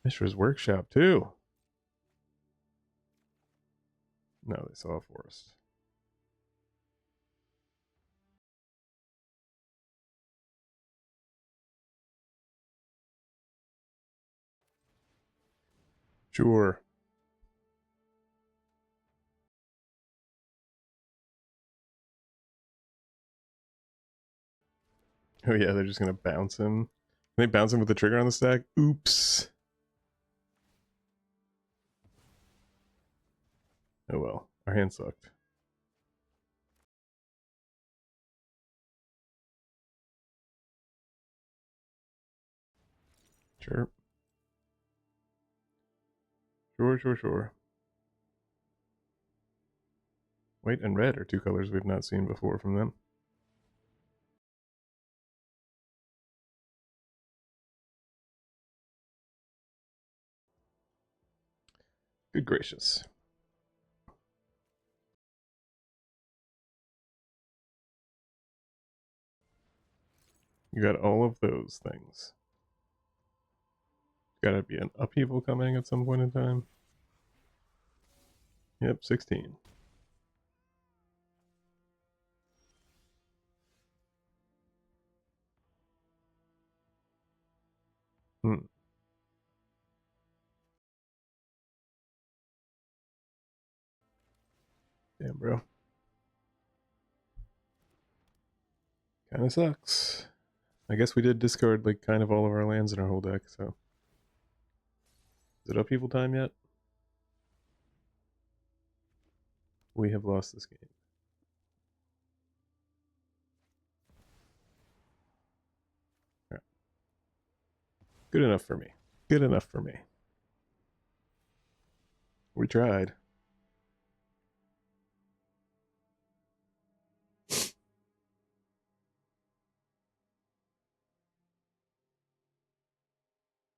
Mishra's Workshop, too. No, they saw a forest. Sure. Oh yeah, they're just gonna bounce him. Can they bounce him with the trigger on the stack? Oops. Oh well, our hand sucked. Sure. Sure. White and red are 2 colors we've not seen before from them. Good gracious. You got all of those things. Gotta be an upheaval coming at some point in time. Yep, 16. Hmm. Damn, bro. Kinda sucks. I guess we did discard like kind of all of our lands in our whole deck, so. Is it upheaval time yet? We have lost this game. Right. Good enough for me. Good enough for me. We tried.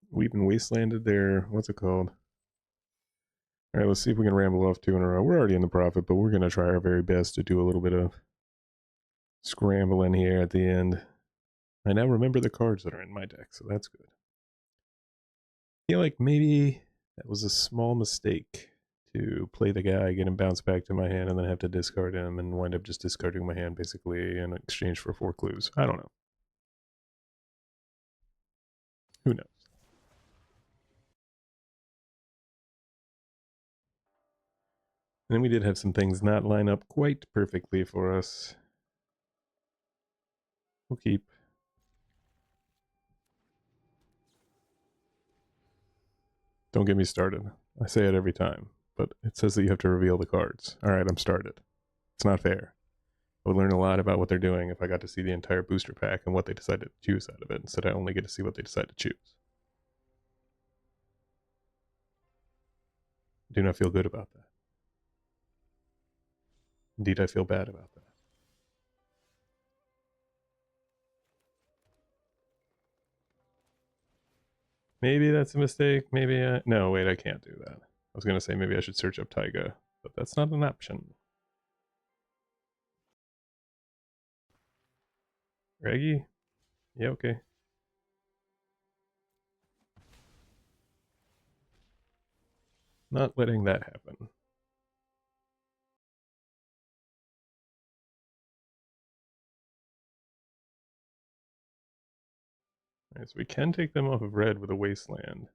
We even wastelanded their, what's it called? All right, let's see if we can ramble off 2 in a row. We're already in the profit, but we're going to try our very best to do a little bit of scrambling here at the end. I now remember the cards that are in my deck, so that's good. I feel like maybe that was a small mistake to play the guy, get him bounced back to my hand, and then have to discard him and wind up just discarding my hand basically in exchange for 4 clues. I don't know. Who knows? And then we did have some things not line up quite perfectly for us. We'll keep. Don't get me started. I say it every time, but it says that you have to reveal the cards. All right, I'm started. It's not fair. I would learn a lot about what they're doing if I got to see the entire booster pack and what they decided to choose out of it, instead I only get to see what they decide to choose. I do not feel good about that. Indeed, I feel bad about that. Maybe that's a mistake. Maybe I... No, wait, I can't do that. I was going to say maybe I should search up Taiga, but that's not an option. Reggie? Yeah, okay. Not letting that happen. Alright, so we can take them off of red with a wasteland.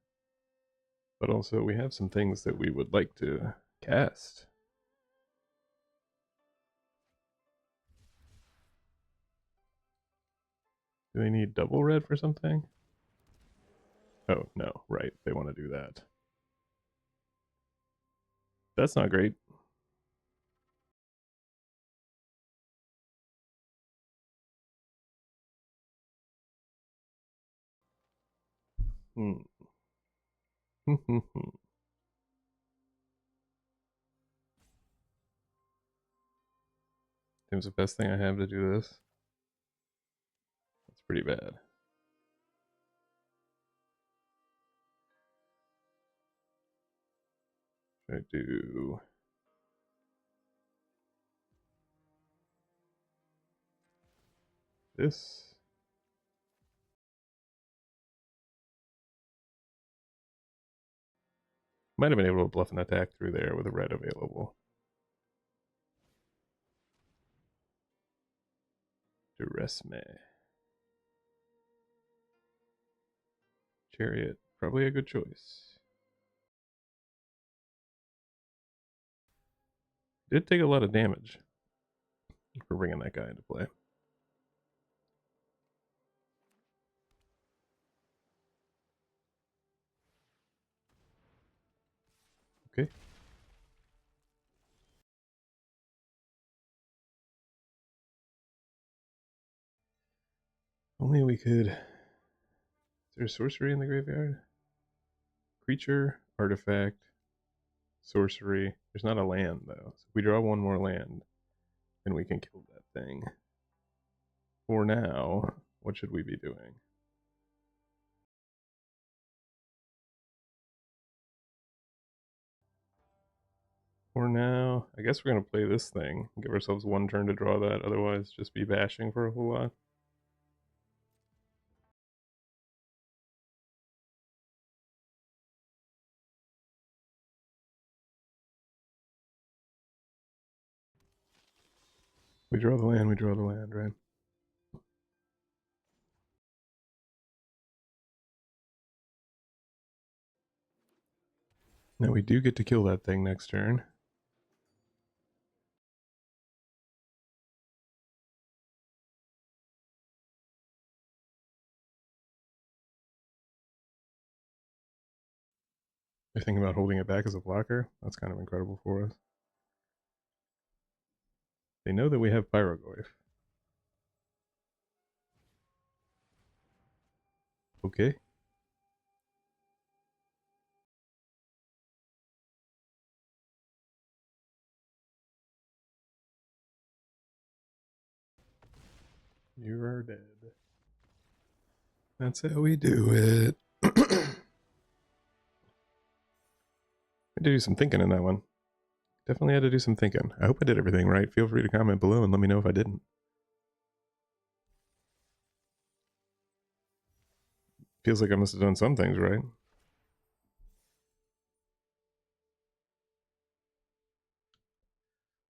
But also we have some things that we would like to cast. Do they need double red for something? Oh, no, right. They want to do that. That's not great. Hmm. Seems the best thing I have to do this. That's pretty bad. Should I do this? Might have been able to bluff an attack through there with a red available. Duress me. Chariot, probably a good choice. Did take a lot of damage for bringing that guy into play. Okay. Only we could. Is there sorcery in the graveyard? Creature, artifact, sorcery. There's not a land though. So if we draw one more land, then we can kill that thing. For now, what should we be doing? For now, I guess we're going to play this thing. Give ourselves one turn to draw that, otherwise just be bashing for a whole lot. We draw the land, right? Now we do get to kill that thing next turn. They're thinking about holding it back as a blocker. That's kind of incredible for us. They know that we have Pyroglyph. Okay. You are dead. That's how we do it. I had to do some thinking in that one. Definitely had to do some thinking. I hope I did everything right. Feel free to comment below and let me know if I didn't. Feels like I must have done some things right.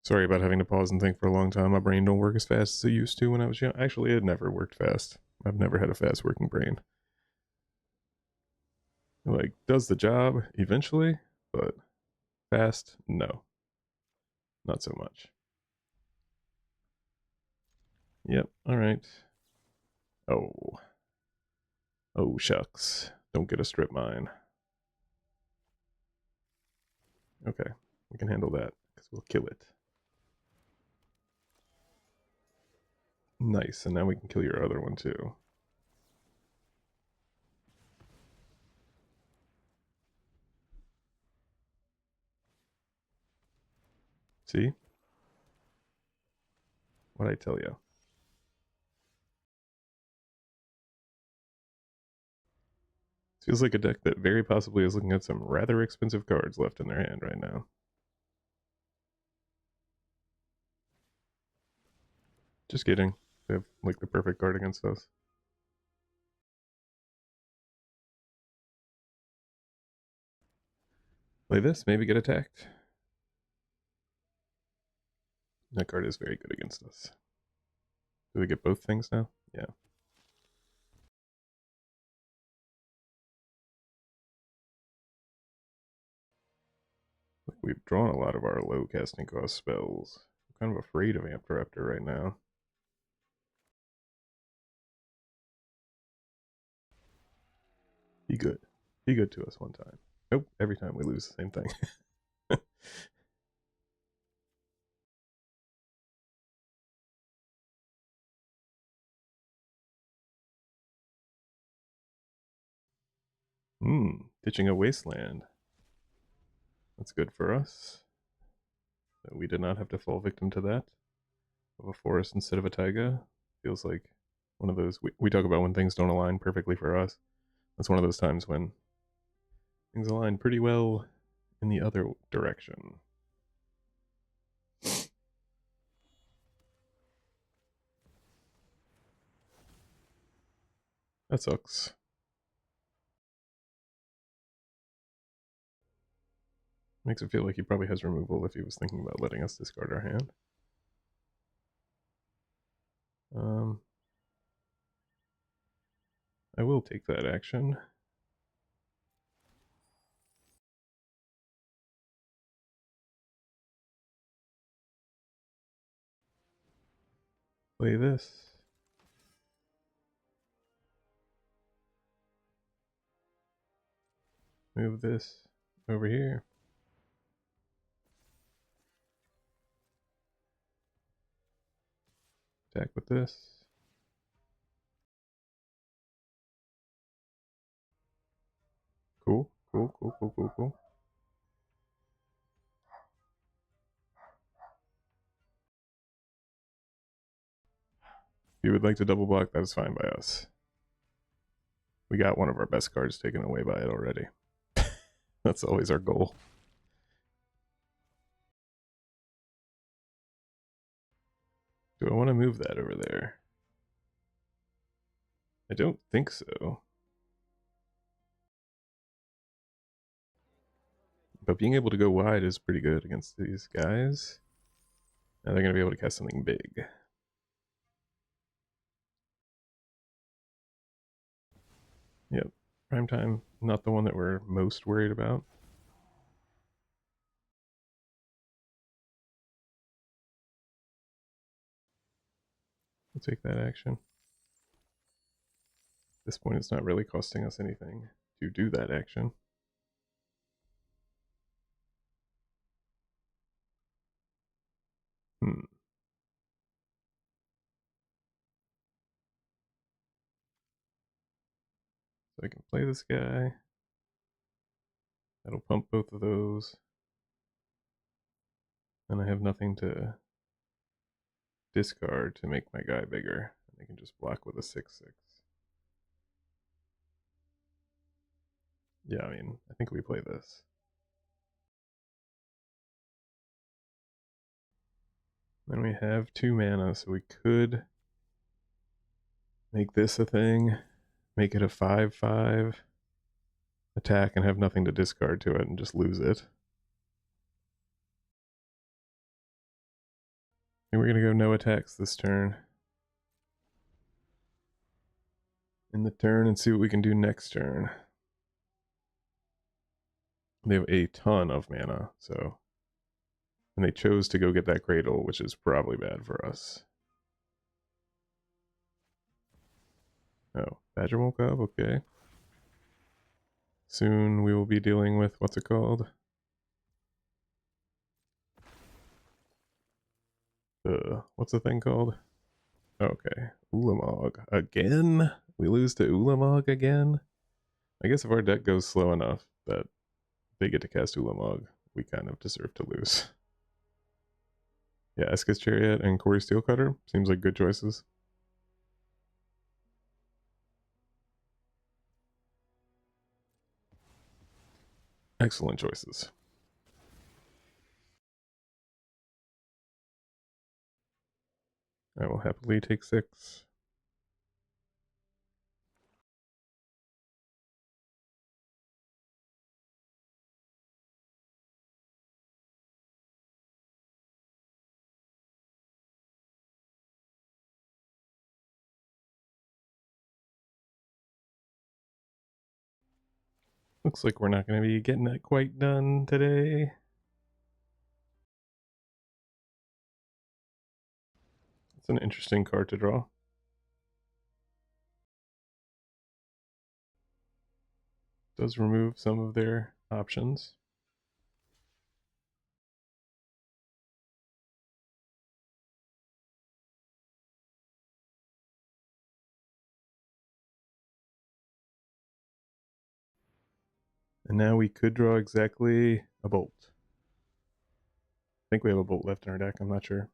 Sorry about having to pause and think for a long time. My brain don't work as fast as it used to when I was young. Actually, it never worked fast. I've never had a fast working brain. It, like, does the job eventually, but fast, no. Not so much. Yep, alright. Oh. Oh, shucks. Don't get a strip mine. Okay, we can handle that, because we'll kill it. Nice, and now we can kill your other one too. See? What'd I tell you? Feels like a deck that very possibly is looking at some rather expensive cards left in their hand right now. Just kidding. They have like the perfect card against us. Play this, maybe get attacked. That card is very good against us. Do we get both things now? Yeah. We've drawn a lot of our low casting cost spells. I'm kind of afraid of Interrupter right now. Be good. Be good to us one time. Nope, every time we lose the same thing. Ditching a wasteland. That's good for us. We did not have to fall victim to that. Of a forest instead of a taiga. Feels like one of those we talk about when things don't align perfectly for us. That's one of those times when things align pretty well in the other direction. That sucks. Makes it feel like he probably has removal if he was thinking about letting us discard our hand. I will take that action. Play this. Move this over here. Attack with this. Cool. Cool. If you would like to double block, that is fine by us. We got one of our best cards taken away by it already. That's always our goal. Do I want to move that over there? I don't think so. But being able to go wide is pretty good against these guys. Now they're going to be able to cast something big. Yep. Primetime, not the one that we're most worried about. We'll take that action. At this point, it's not really costing us anything to do that action. So I can play this guy. That'll pump both of those. And I have nothing to discard to make my guy bigger. I can just block with a 6/6. Yeah, I mean, I think we play this. Then we have 2 mana, so we could make this a thing, make it a 5/5, attack and have nothing to discard to it and just lose it. And we're gonna go no attacks this turn. In the turn and see what we can do next turn. They have a ton of mana, so. And they chose to go get that cradle, which is probably bad for us. Oh, Badger woke up, okay. Soon we will be dealing with, what's it called? What's the thing called? Okay, Ulamog. Again? We lose to Ulamog again? I guess if our deck goes slow enough that they get to cast Ulamog, we kind of deserve to lose. Yeah, Eska's Chariot and Corey Steelcutter seems like good choices. Excellent choices. I will happily take 6. Looks like we're not going to be getting that quite done today. It's an interesting card to draw. Does remove some of their options. And now we could draw exactly a bolt. I think we have a bolt left in our deck, I'm not sure.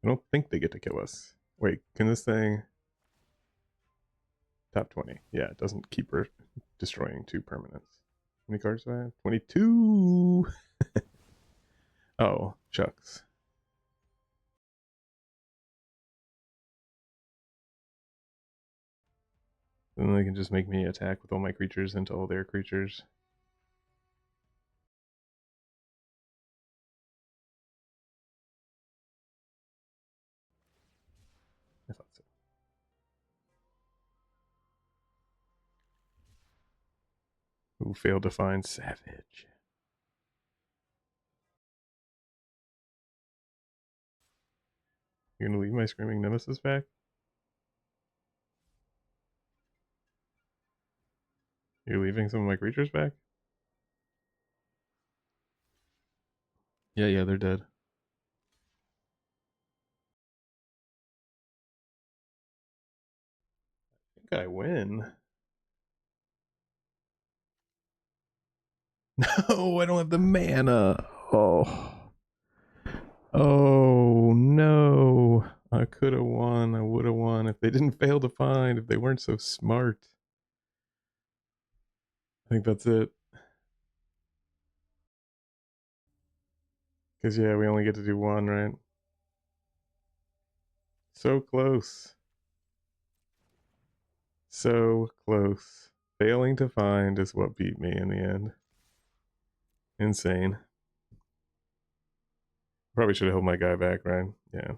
I don't think they get to kill us. Wait, can this thing... Top 20. Yeah, it doesn't keep her destroying 2 permanents. How many cards do I have? 22! Oh, shucks. Then they can just make me attack with all my creatures into all their creatures. I thought so. Who failed to find Savage? You're gonna leave my Screaming Nemesis back? You're leaving some of my creatures back? Yeah, they're dead. I think I win. No, I don't have the mana. Oh. Oh, no. I could have won. I would have won if they didn't fail to find, if they weren't so smart. I think that's it. Because, yeah, we only get to do one, right? So close. So close. Failing to find is what beat me in the end. Insane. Probably should have held my guy back, right? Yeah.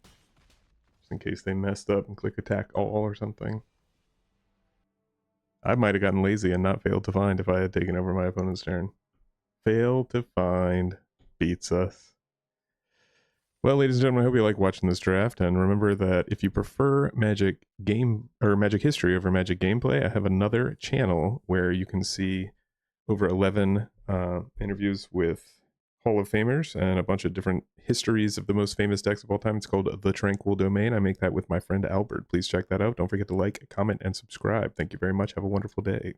Just in case they messed up and click attack all or something. I might have gotten lazy and not failed to find if I had taken over my opponent's turn. Fail to find beats us. Well, ladies and gentlemen, I hope you like watching this draft, and remember that if you prefer Magic game or Magic history over Magic gameplay, I have another channel where you can see over 11 interviews with Hall of Famers and a bunch of different histories of the most famous decks of all time. It's called The Tranquil Domain. I make that with my friend Albert. Please check that out. Don't forget to like, comment, and subscribe. Thank you very much. Have a wonderful day.